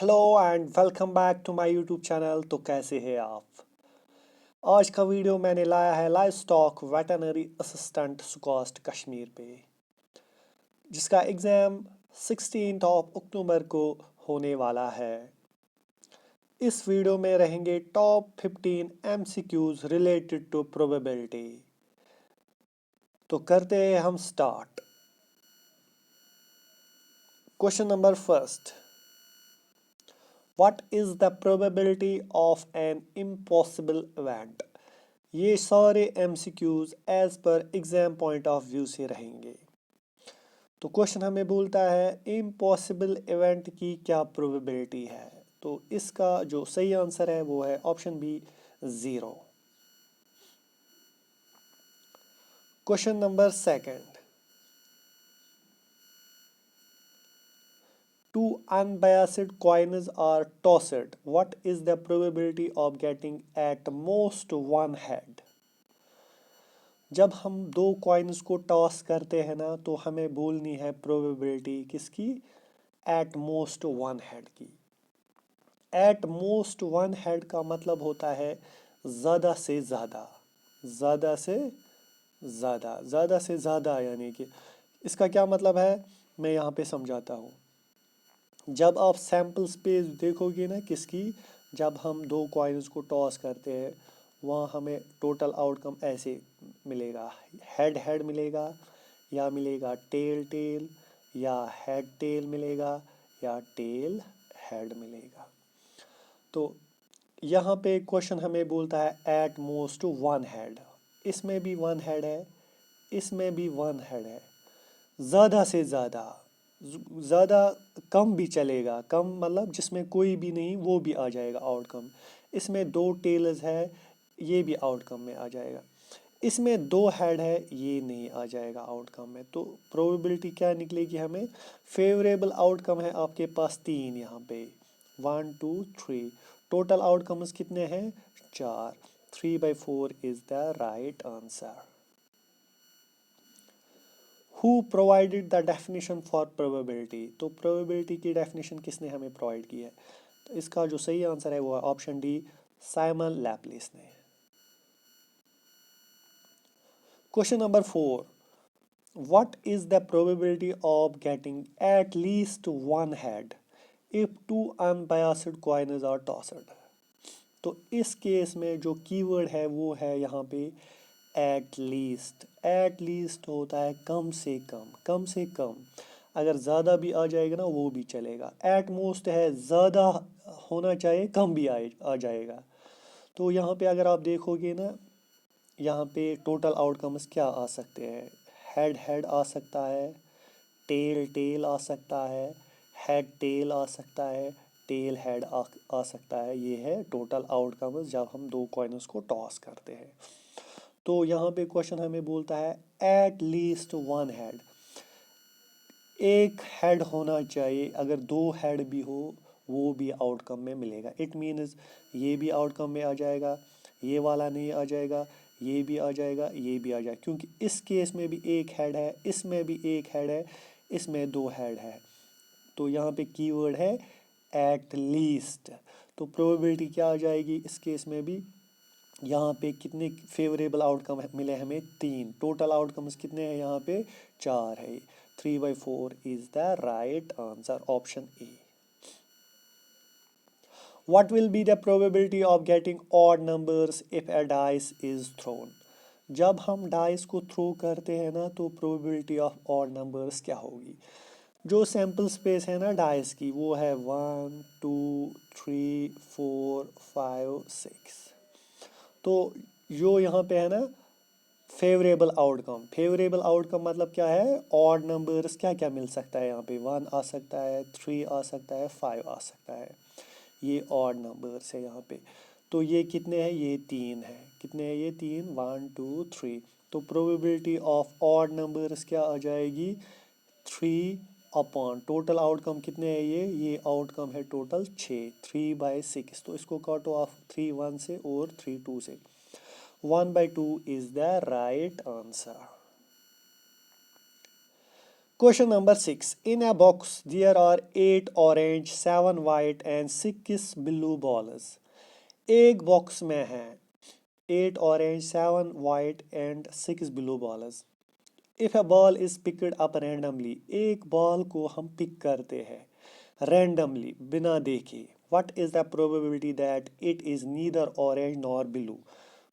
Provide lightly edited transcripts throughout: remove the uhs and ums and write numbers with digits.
Hello and welcome back to my YouTube channel. तो कैसे हैं आप? आज का वीडियो मैंने लाया है livestock veterinary assistant SKUAST Kashmir पे, जिसका एग्ज़ाम 16 अक्टूबर को होने वाला है। इस वीडियो में रहेंगे top 15 MCQs related to probability. तो करते हैं हम start. Question number first, what is the probability of an impossible event? ये सारे MCQs as per exam point of view से रहेंगे। तो क्वेश्चन हमें बोलता है इम्पॉसिबल इवेंट की क्या प्रोबेबिलिटी है। तो इसका जो सही आंसर है वो है option B, 0। Question number second, two unbiased coins are tossed, what is the probability of getting at most one head? जब हम दो कॉइन्स को टॉस करते हैं ना, तो हमें बोलनी है प्रोबेबिलिटी किसकी? एट मोस्ट वन हेड की। एट मोस्ट वन हेड का मतलब होता है ज़्यादा से ज़्यादा, ज़्यादा से ज़्यादा, ज़्यादा से ज़्यादा। यानी कि इसका क्या मतलब है, मैं यहाँ पे समझाता हूँ। जब आप सैम्पल स्पेस देखोगे ना किसकी, जब हम दो कॉइन्स को टॉस करते हैं, वहाँ हमें टोटल आउटकम ऐसे मिलेगा, हेड हेड मिलेगा, या मिलेगा टेल टेल, या हेड टेल मिलेगा, या टेल हेड मिलेगा। तो यहाँ पे क्वेश्चन हमें बोलता है एट मोस्ट वन हेड। इसमें भी वन हेड है, इसमें भी वन हेड है। ज़्यादा से ज़्यादा, ज़्यादा कम भी चलेगा, कम मतलब जिसमें कोई भी नहीं वो भी आ जाएगा आउटकम। इसमें दो टेल्स है, ये भी आउटकम में आ जाएगा। इसमें दो हेड है, ये नहीं आ जाएगा आउटकम में। तो प्रोबेबिलिटी क्या निकलेगी हमें? फेवरेबल आउटकम है आपके पास तीन यहाँ पे, 1 2 3। टोटल आउटकम्स कितने हैं? 4। 3/4 is the right answer. Who provided the definition for probability? तो प्रोबेबिलिटी की डेफिनेशन किसने हमें प्रोवाइड की है? तो इसका जो सही आंसर है वो है ऑप्शन डी, साइमन लैपलेस ने। Question number 4, what is the probability of getting at least one head if two unbiased coins are tossed? तो इस केस में जो कीवर्ड है वो है यहाँ पे एट लीस्ट। एट लीस्ट होता है कम से कम, कम से कम। अगर ज़्यादा भी आ जाएगा ना वो भी चलेगा। एट मोस्ट है ज़्यादा होना चाहिए, कम भी आ जाएगा। तो यहाँ पे अगर आप देखोगे ना, यहाँ पे टोटल आउटकम्स क्या आ सकते हैं? हेड हेड आ सकता है, टेल टेल आ सकता है, हेड टेल आ सकता है, टेल हेड आ सकता है। ये है टोटल आउटकम्स जब हम दो कॉइन्स को टॉस करते हैं। तो यहाँ पे क्वेश्चन हमें बोलता है एट लीस्ट वन हेड। एक हेड होना चाहिए, अगर दो हेड भी हो वो भी आउटकम में मिलेगा। इट मीन्स ये भी आउटकम में आ जाएगा, ये वाला नहीं आ जाएगा, ये भी आ जाएगा, ये भी आ जाएगा, क्योंकि इस केस में भी एक हेड है, इसमें भी एक हेड है, इसमें दो हेड है। तो यहाँ पे कीवर्ड है एट लीस्ट। तो प्रोबेबिलिटी क्या आ जाएगी इस केस में भी? यहाँ पे कितने फेवरेबल आउटकम मिले हमें? तीन। टोटल आउटकम्स कितने हैं यहाँ पे? 4 है। 3/4 is the right answer, option A. What will be the probability of getting odd numbers if a dice is thrown? जब हम डाइस को थ्रो करते हैं ना, तो प्रोबेबिलिटी ऑफ ऑड नंबर्स क्या होगी? जो सैम्पल स्पेस है ना डाइस की, वो है 1 2 3 4 5 6। तो जो यहाँ पे है ना फेवरेबल आउटकम, फेवरेबल आउटकम मतलब क्या है? ऑड नंबर्स क्या क्या मिल सकता है यहाँ पे? 1 आ सकता है, 3 आ सकता है, 5 आ सकता है। ये ऑड नंबर्स है यहाँ पे। तो ये कितने हैं? ये 3 है। कितने हैं ये? 3, 1 2 3। तो प्रोबेबिलिटी ऑफ ऑड नंबर्स क्या आ जाएगी? 3 अपॉन टोटल आउटकम कितने हैं ये आउटकम है टोटल 6, 3/6। तो इसको काटो ऑफ 3 1 से और 3 2 से। 1/2 is the right answer. Question number 6. In a box, there are 8 orange, 7 white and 6 blue balls. एक बॉक्स में है 8 orange, 7 white and 6 blue balls. If a ball is picked up randomly, एक बॉल को हम pick करते हैं randomly बिना देखे. What is the probability that it is neither orange nor blue?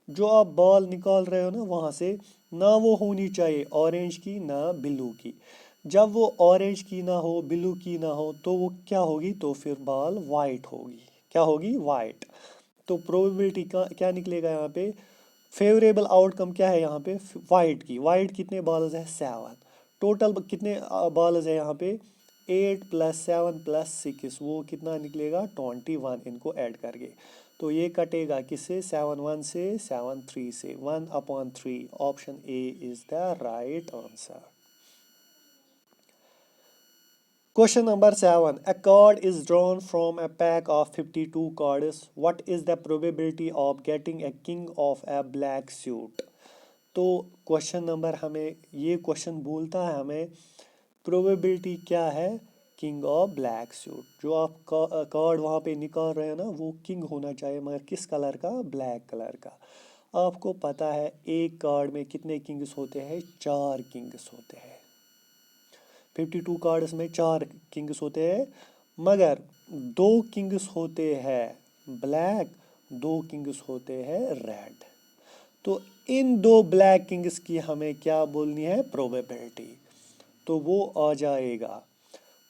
जो आप बॉल निकाल रहे हो ना वहाँ से ना वो होनी चाहिए ऑरेंज की ना ब्लू की. जब वो ऑरेंज की ना हो ब्लू की ना हो तो वो क्या होगी, तो फिर बॉल वाइट होगी. क्या होगी, वाइट. तो प्रोबेबिलिटी का क्या निकलेगा यहाँ पे, फेवरेबल आउटकम क्या है यहाँ पे, वाइट की. वाइट कितने बॉल्स है, 7. टोटल कितने बॉल्स है यहाँ पे, 8 + 7 + 6, वो कितना निकलेगा 21 इनको ऐड करके. तो ये कटेगा किससे, 7 1 से 7 3 से, 1/3. Option A is the right answer. Question number 7. A card is drawn from a pack of 52 cards. What is the probability of getting a king of a black suit? तो क्वेश्चन नंबर हमें ये question बोलता है हमें probability क्या है king of black suit. जो आप कार्ड वहाँ पे निकाल रहे हैं ना वो किंग होना चाहिए, मगर किस कलर का, ब्लैक कलर का. आपको पता है एक कार्ड में कितने किंग्स होते हैं, 4 किंग्स होते हैं. 52 कार्ड्स में 4 किंग्स होते हैं, मगर 2 किंग्स होते हैं ब्लैक, 2 किंग्स होते हैं रेड. तो इन 2 ब्लैक किंग्स की हमें क्या बोलनी है, प्रोबेबिलिटी. तो वो आ जाएगा,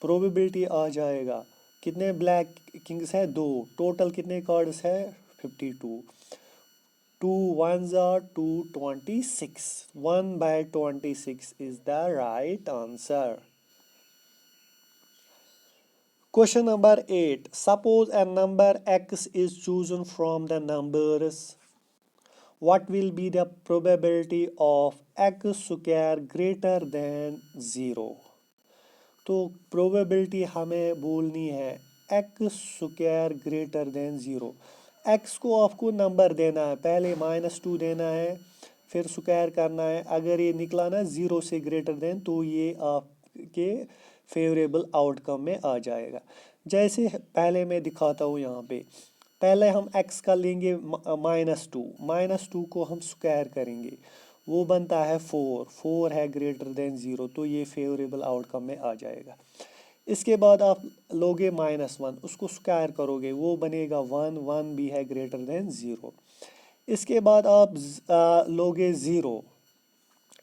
प्रोबेबिलिटी आ जाएगा. कितने ब्लैक किंग्स है, 2. टोटल कितने कार्ड्स है, 52. 2 1s are 226. 1/26 is the right answer. Question number 8. Suppose a number x is chosen from the numbers. What will be the probability of x square greater than 0? तो probability हमें बोलनी है x square greater than 0. x को आपको number देना है, पहले -2 देना है, फिर स्क्वायर करना है. अगर ये निकला ना 0 से ग्रेटर देन तो ये आपके फेवरेबल आउटकम में आ जाएगा. जैसे पहले मैं दिखाता हूँ यहाँ पे. पहले हम x का लेंगे -2. -2 को हम स्क्वायर करेंगे, वो बनता है 4. 4 है ग्रेटर देन 0 तो ये फेवरेबल आउटकम में आ जाएगा. इसके बाद आप लोगे -1, उसको स्क्वायर करोगे, वो बनेगा 1. 1 भी है ग्रेटर देन 0. इसके बाद आप लोगे 0,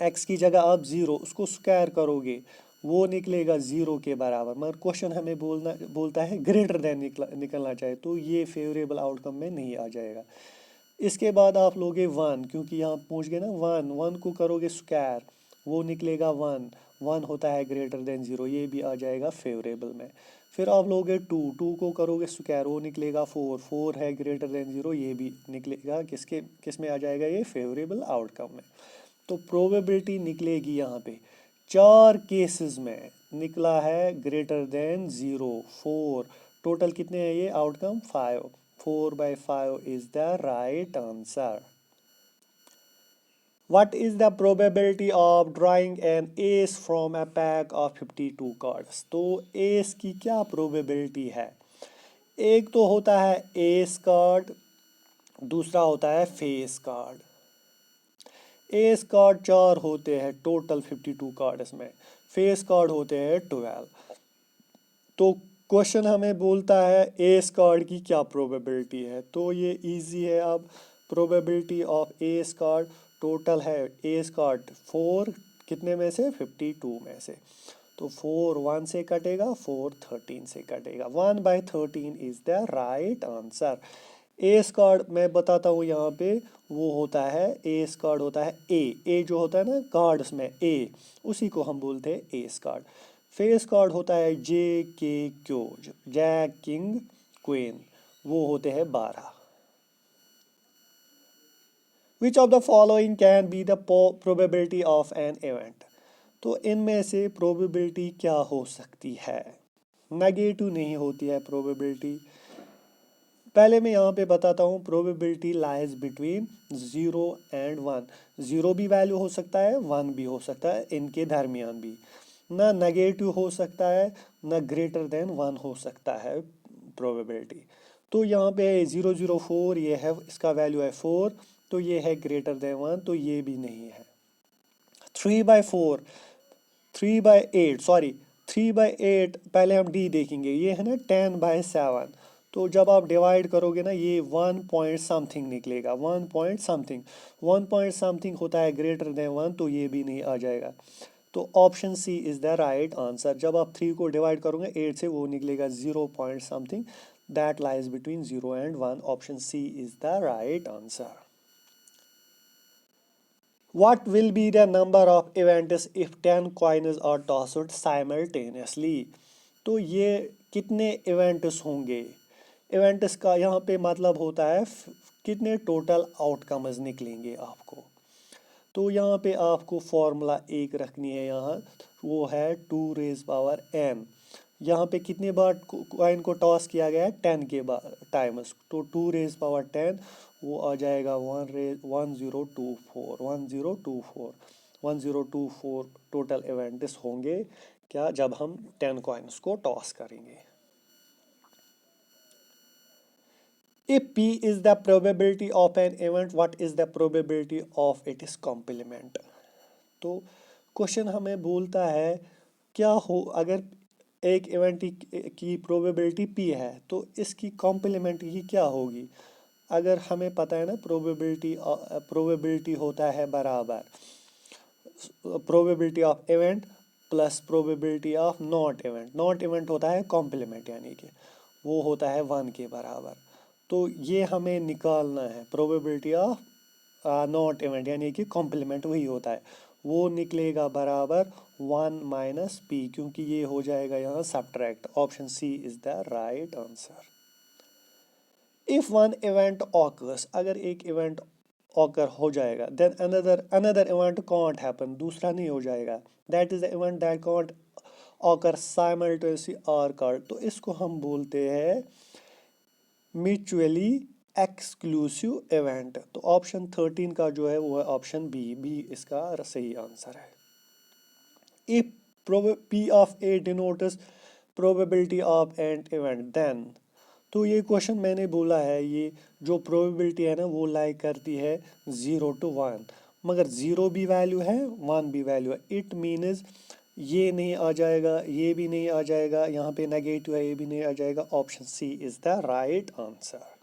x की जगह आप 0, उसको स्क्वायर करोगे, वो निकलेगा 0 के बराबर. मगर क्वेश्चन हमें बोलता है ग्रेटर देन निकलना चाहिए, तो ये फेवरेबल आउटकम में नहीं आ जाएगा. इसके बाद आप लोगे 1, क्योंकि यहाँ पहुँच गए ना 1. 1 को करोगे स्क्वायर, वो निकलेगा 1. 1 होता है ग्रेटर देन 0, ये भी आ जाएगा फेवरेबल में. फिर आप लोगे 2. 2 को करोगे स्क्वायर, वो निकलेगा 4. 4 है ग्रेटर देन 0, ये भी निकलेगा किस में आ जाएगा, ये फेवरेबल आउटकम में. तो प्रोबेबिलिटी निकलेगी यहाँ पे 4 केसेस में निकला है ग्रेटर देन 0. 4. टोटल कितने हैं ये outcome, 5. 4/5 is the right answer. What is the probability of drawing an ace from a pack of 52 cards? तो ace की क्या probability है, एक तो होता है ace कार्ड, दूसरा होता है फेस कार्ड. एस कार्ड 4 होते हैं टोटल 52 कार्ड्स में, फेस कार्ड होते हैं 12. तो क्वेश्चन हमें बोलता है एस कार्ड की क्या प्रोबेबिलिटी है. तो ये इजी है. अब probability of S card total है एस कार्ड 4 कितने में से, 52 में से. तो 4 1 से कटेगा, 4 13 से कटेगा. 1/13 is the right answer. S card मैं बताता हूँ यहाँ पे, वो होता है एस कार्ड होता है ए जो होता है ना कार्ड्स में ए, उसी को हम बोलते हैं एस कार्ड. फेस कार्ड होता है जे के क्यू, जैक किंग क्वीन, वो होते हैं 12. Which of the following can be the probability of an event? तो इनमें से प्रोबेबिलिटी क्या हो सकती है, नेगेटिव नहीं होती है प्रोबेबिलिटी. पहले मैं यहाँ पे बताता हूँ प्रोबेबिलिटी लाइज बिटवीन 0 एंड 1. 0 भी वैल्यू हो सकता है, 1 भी हो सकता है, इनके दरमियान भी. ना नेगेटिव हो सकता है ना ग्रेटर देन 1 हो सकता है प्रोबेबिलिटी। तो यहाँ पे 004 ये है, इसका वैल्यू है 4, तो ये है ग्रेटर देन 1, तो ये भी नहीं है। 3/4, 3/8, सॉरी 3/8, पहले हम डी देखेंगे, ये है ना 10/7। तो जब आप डिवाइड करोगे ना ये 1 पॉइंट समथिंग निकलेगा, 1 पॉइंट समथिंग, 1 पॉइंट समथिंग होता है ग्रेटर देन 1, तो ये भी नहीं आ जाएगा। तो option C is the right answer. जब आप 3 को डिवाइड करोगे 8 से, वो निकलेगा 0 point something, that lies between 0 and 1। Option C is the right answer. What will be the number of events if 10 coins are tossed simultaneously? तो ये कितने इवेंट्स होंगे? इवेंट्स का यहाँ पे मतलब होता है कितने टोटल आउटकम्स निकलेंगे आपको। तो यहाँ पे आपको फॉर्मूला एक रखनी है यहाँ, वो है 2 रेज़ पावर n। यहाँ पे कितने बार कॉइन को टॉस किया गया है, 10 के बार टाइम्स, तो 2 रेज़ पावर 10, वो आ जाएगा 1024, 1024 टोटल इवेंट्स होंगे क्या, जब हम 10 कॉइन्स को टॉस करेंगे। If P is the probability of an event, what is the probability of its complement? तो क्वेश्चन हमें बोलता है क्या हो अगर एक इवेंट की प्रोबेबिलिटी P है तो इसकी कॉम्प्लीमेंट की क्या होगी। अगर हमें पता है ना प्रोबेबिलिटी होता है बराबर probability of event plus probability of not event होता है कॉम्प्लीमेंट, यानी कि वो होता है 1 के बराबर। तो ये हमें निकालना है प्रोबेबिलिटी ऑफ नॉट इवेंट, यानी कि कॉम्प्लीमेंट वही होता है, वो निकलेगा बराबर 1 माइनस पी, क्योंकि ये हो जाएगा यहाँ subtract. Option C is the right answer. If one event occurs, अगर एक इवेंट ऑकर हो जाएगा, then another event can't happen, दूसरा नहीं हो जाएगा, that is the event that can't occur simultaneously are called, तो इसको हम बोलते हैं म्यूचुअली एक्सक्लूसिव इवेंट। तो ऑप्शन 13 का जो है वो है ऑप्शन बी इसका सही आंसर है। If P of A denotes probability of an event then, तो ये क्वेश्चन मैंने बोला है, ये जो प्रोबेबिलिटी है ना वो लाइक करती है 0 to 1, मगर 0 भी वैल्यू है 1 भी वैल्यू है। इट मीन्स ये नहीं आ जाएगा, ये भी नहीं आ जाएगा, यहाँ पे नेगेटिव है, ये भी नहीं आ जाएगा। Option C is the right answer.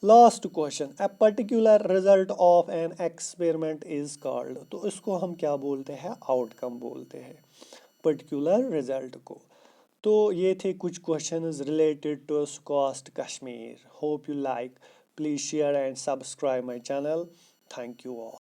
Last question, a particular result of an experiment is called, तो इसको हम क्या बोलते हैं, आउटकम बोलते हैं पर्टिकुलर रिजल्ट को। तो ये थे कुछ questions related to SKUAST Kashmir. Hope you like, please share and subscribe my channel. Thank you all.